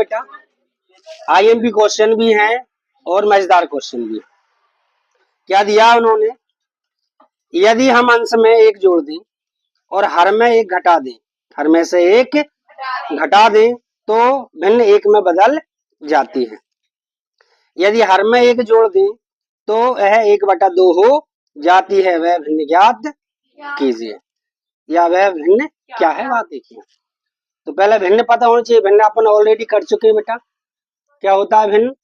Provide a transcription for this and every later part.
बेटा, IMP question भी हैं और मजेदार क्वेश्चन भी। क्या दिया उन्होंने, यदि हम अंश में एक जोड़ दें और हर में एक घटा दें, हर में से एक घटा दें तो भिन्न एक में बदल जाती है। यदि हर में एक जोड़ दें तो यह 1/2 हो जाती है, वह भिन्न ज्ञात कीजिए। या वह भिन्न क्या है, बात देखिए। तो पहले भिन्न पता होना चाहिए, भिन्न अपन ऑलरेडी कर चुके हैं बेटा। क्या होता है भिन्न,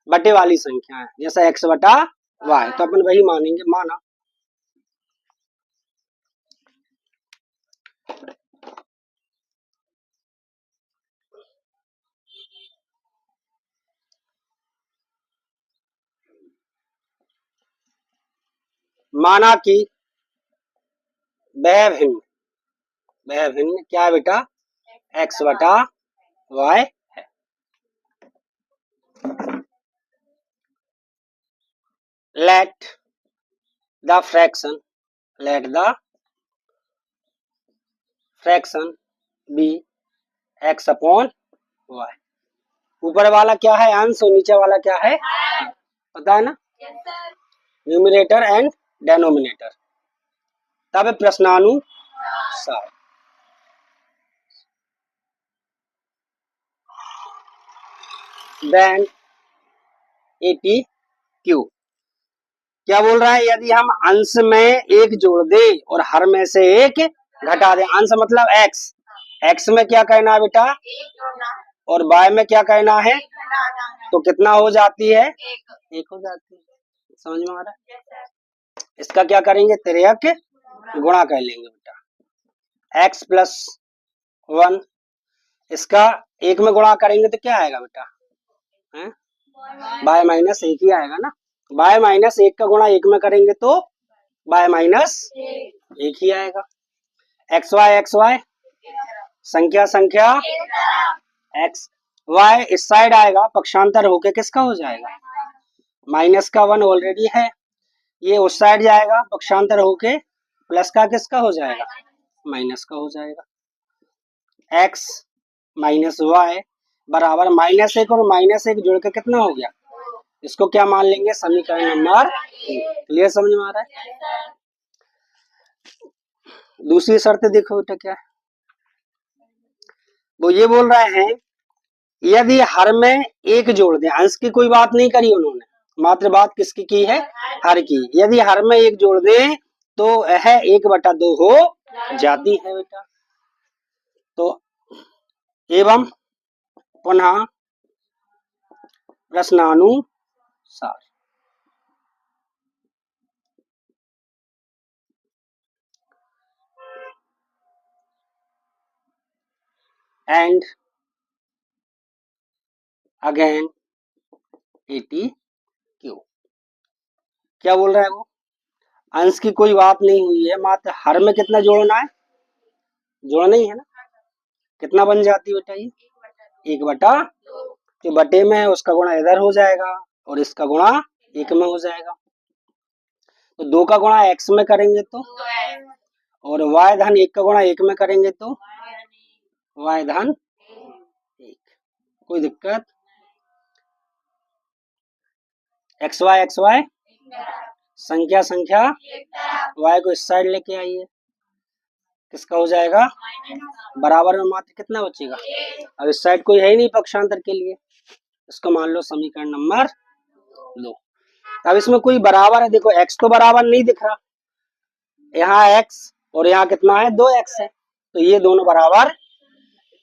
बटे वाली संख्या है, जैसा x/y, तो अपन वही मानेंगे, माना। माना कि वह भिन्न क्या है बेटा, x/y है। Let the fraction be x/y। ऊपर वाला क्या है, अंश, और नीचे वाला क्या है, पता है ना, न्यूमरेटर एंड डेनोमिनेटर। तब प्रश्नानुसार देन ATQ क्या बोल रहा है, यदि हम अंश में एक जोड़ दें और हर में से एक घटा दें, अंश मतलब x में क्या कहना है बेटा, और y में क्या कहना है, तो कितना हो जाती है, एक हो जाती है। समझ में आ रहा है। इसका क्या करेंगे, तिर्यक गुणा कर लेंगे बेटा, x+1, इसका एक में गुणा करेंगे तो क्या आएगा बेटा, y-1 ही आएगा ना। y-1 का गुणा एक में करेंगे तो y-1 ही आएगा। xy संख्या x y इस साइड आएगा, पक्षांतर होके किसका हो जाएगा, -1 ऑलरेडी है, ये उस साइड जाएगा, पक्षांतर होके प्लस का किसका हो जाएगा, माइनस का हो जाएगा। x - y बराबर -1 और -1 जुड़ के कितना हो गया, इसको क्या मान लेंगे, समीकरण नंबर 1। क्लियर, समझ में आ रहा है। दूसरी शर्त देखो बेटा क्या है, वो ये बोल रहे हैं यदि हर में एक जोड़ दें, अंश की कोई बात नहीं करी उन्होंने, मात्र बात किसकी की है, हर की। यदि हर में एक जोड़ दें तो यह 1/2 हो जाती है बेटा। तो एवं पुनः प्रश्नानुसार एंड अगेन ATQ क्या बोल रहा है वो, अंश की कोई बात नहीं हुई है, मात्र हर में कितना जोड़ना है, जोड़ना ही है ना। कितना बन जाती है बेटा, ये 1/2, जो बटे में है उसका गुणा इधर हो जाएगा और इसका गुणा 1 में हो जाएगा। तो 2 का गुणा x में करेंगे तो, और y-1 का गुणा 1 में करेंगे तो y-1। कोई दिक्कत, xy संख्या y को इस साइड लेके आइए, किसका हो जाएगा, बराबर में मात्र कितना बचेगा, अब इस साइड कोई है ही नहीं पक्षांतर के लिए, इसको मान लो समीकरण नंबर 2। अब इसमें कोई बराबर है, देखो x तो बराबर नहीं दिख रहा, यहाँ x और यहाँ कितना है, 2x है, तो ये दोनों बराबर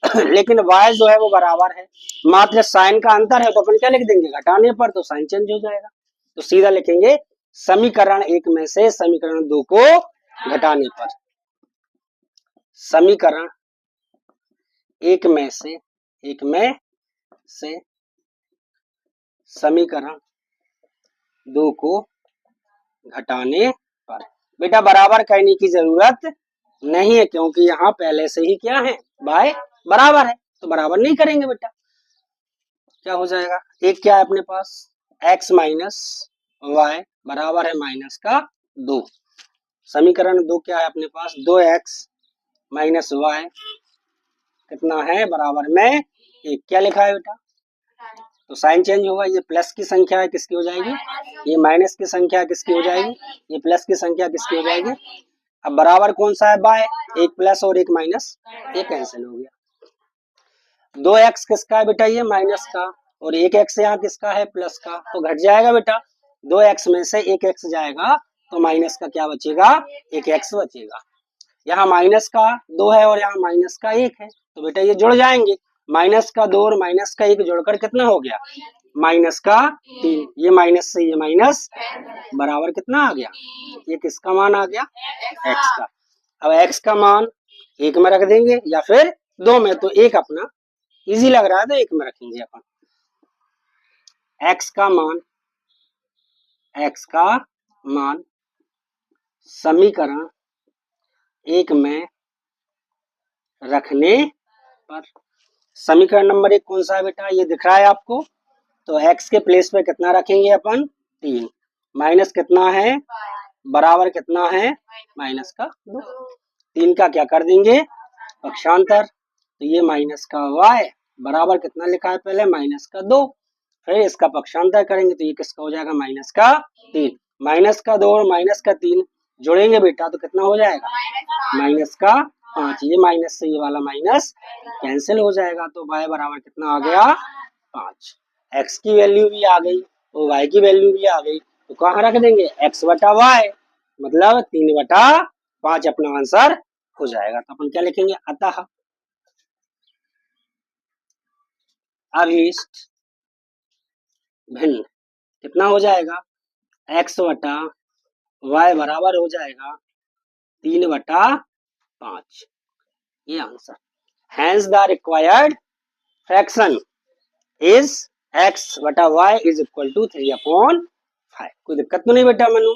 लेकिन y जो है वो बराबर है, मात्र साइन का अंतर है, तो अपन क्या लिख देंगे, घटाने पर तो साइन चेंज हो जाएगा, तो सीधा लिखेंगे समीकरण 1 में से समीकरण 2 को घटाने पर, समीकरण 1 में से समीकरण 2 को घटाने पर। बेटा बराबर कहने की जरूरत नहीं है, क्योंकि यहाँ पहले से ही क्या है, y बराबर है, तो बराबर नहीं करेंगे बेटा। क्या हो जाएगा, एक क्या है अपने पास, x - y बराबर है -2। समीकरण 2 क्या है अपने पास, 2x - y कितना है, बराबर में 1। क्या लिखा है बेटा, तो साइन चेंज होगा, ये प्लस की संख्या है किसकी हो जाएगी, ये माइनस की संख्या किसकी हो जाएगी, ये प्लस की संख्या किसकी हो जाएगी। अब बराबर कौन सा है, बाय, एक प्लस और एक माइनस, ये कैंसिल हो गया। 2x किसका है बेटा, ये माइनस का, और एक एक्स यहाँ किसका है, प्लस का, तो घट जाएगा बेटा, 2x में से एक एक्स जाएगा तो माइनस का क्या बचेगा, एक एक्स बचेगा। यहाँ माइनस का 2 है और यहाँ माइनस का 1 है, तो बेटा ये जुड़ जाएंगे, माइनस का 2 और माइनस का 1 जोड़कर कितना हो गया, माइनस का 3, ये माइनस से ये माइनस बराबर कितना आ गया, ये किसका मान आ गया, x का। अब x का मान 1 में रख देंगे या फिर 2 में, तो 1 अपना इजी लग रहा है तो 1 में रखेंगे अपन। x का मान समीकरण 1 में रखने पर, समीकरण नंबर 1 कौन सा है बेटा, ये दिख रहा है आपको, तो x के प्लेस पे कितना रखेंगे अपन, 3, माइनस कितना है, बराबर कितना है, माइनस का 2, 3 का क्या कर देंगे, पक्षांतर, तो ये माइनस का y बराबर कितना लिखा है पहले, माइनस का 2, फिर इसका पक्षांतर करेंगे तो ये किसका हो जाएगा, माइनस का 3, माइनस का 2 और माइनस का 3 जोड़ेंगे बेटा तो कितना हो जाएगा, माइनस का 5, ये माइनस से ये वाला माइनस कैंसिल हो जाएगा, तो y बराबर कितना आ गया, 5। x की वैल्यू भी आ गई और y की वैल्यू भी आ गई, तो कहाँ रख देंगे, x बटा y, मतलब 3/5 अपना आंसर हो जाएगा। तो अपन क्या लिखेंगे, अतः अभीष्ट भिन्न कितना हो जाएगा, x बटा y बराबर हो जाएगा 3/5, ये answer. Hence the required fraction is x बटा y is equal to 3/5। कोई दिक्कत तो नहीं बेटा मनु।